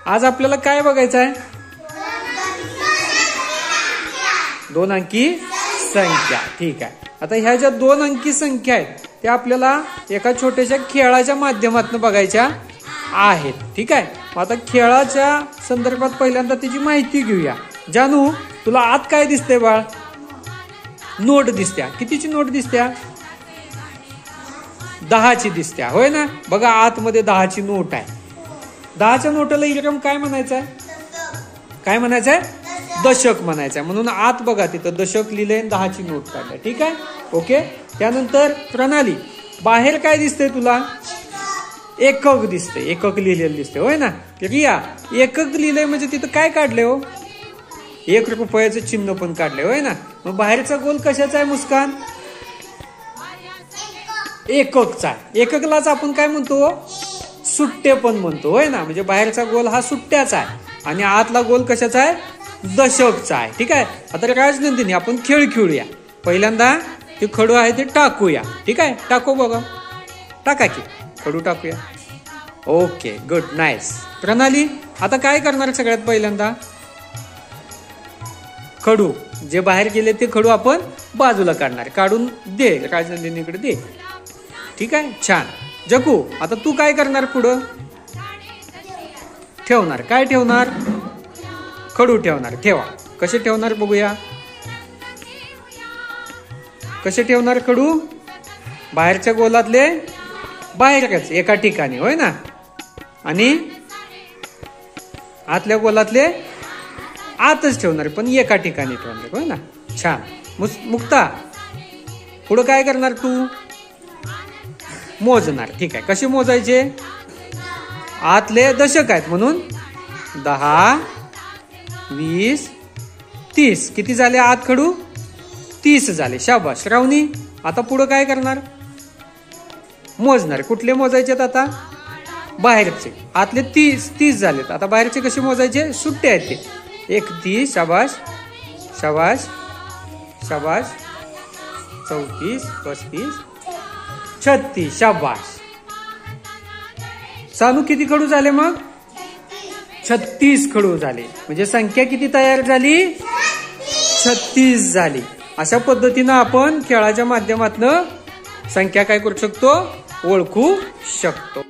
आज आपल्याला काय बघायचं आहे? 2 अंकी संख्या. ठीक आहे. आता ह्या ज्या 2 अंकी संख्या आहेत त्या आपल्याला एका छोट्याशा खेळाच्या माध्यमातून बघायच्या आहेत. ठीक आहे. आता खेळाच्या संदर्भात पहिल्यांदा त्याची माहिती घेऊया. जानू, तुला आत काय दिसतंय बाळ? नोट दिसत्या. कितीची नोट दिसत्या? 10ची दिसत्या, होय ना? बघा आतमध्ये 10ची नोट आहे. 10च्या नोटाला इरम काय म्हणायचं आहे? काय म्हणायचं आहे? दशक म्हणायचं आहे. म्हणून आत बघा तिथं दशक लिहिलंय, 10ची नोट काढल्या. ठीक आहे. ओके. त्यानंतर प्रणाली, बाहेर काय दिसतंय तुला? एकक दिसतंय. एकक लिहिलेलं दिसतंय, होय ना? रिया, एकक लिहिलंय म्हणजे तिथं काय काढलंय हो? 1 रुपयाचं चिन्ह पण काढलंय, होय ना? मग बाहेरचा गोल कशाचा आहे मुस्कान? एककचा आहे. एककलाच आपण काय म्हणतो? सुट्टे पण म्हणतो, होय ना? म्हणजे बाहेरचा गोल हा सुट्ट्याचा आहे आणि आतला गोल कशाचा आहे? दशकचा आहे. ठीक आहे. आता राजनंदिनी, आपण खेळ खेळूया. पहिल्यांदा ते खडू आहे ते टाकूया. ठीक आहे. टाकू बघा. टाका की खडू टाकूया. Okay, good, nice. प्रणाली, आता काय करणार सगळ्यात पहिल्यांदा? खडू जे बाहेर गेले ते खडू आपण बाजूला काढणार. काढून दे राजनंदिनीकडे दे. ठीक आहे. छान. जकू, आता तू काय करणार? पुढं ठेवणार. काय ठेवणार? खडू ठेवणार. ठेवा. कसे ठेवणार बघूया. कसे ठेवणार खडू? बाहेरच्या गोलातले बाहेरच एका ठिकाणी, होय ना? आणि आतल्या गोलातले आतच ठेवणार, पण एका ठिकाणी ठेवणार, होय ना? छान. मुक्ता, पुढं काय करणार तू? मोजणार. ठीक आहे. कसे मोजायचे? आतले दशक आहेत म्हणून 10, 20, 30. किती झाले आत खडू? 30 झाले. शाबास. श्रावणी, आता पुढं काय करणार? मोजणार. कुठले मोजायचे आता? बाहेरचे. आतले 30 झालेत. आता बाहेरचे कसे मोजायचे? सुट्टे आहेत ते. 31. शाबास शाबास शाबास. 34, 35, 36. शाबास. सानू, किती खडू झाले मग? 36 खडू झाले. म्हणजे संख्या किती तयार झाली? 36 झाली. अशा पद्धतीनं आपण खेळाच्या माध्यमातून संख्या काय करू शकतो? ओळखू शकतो.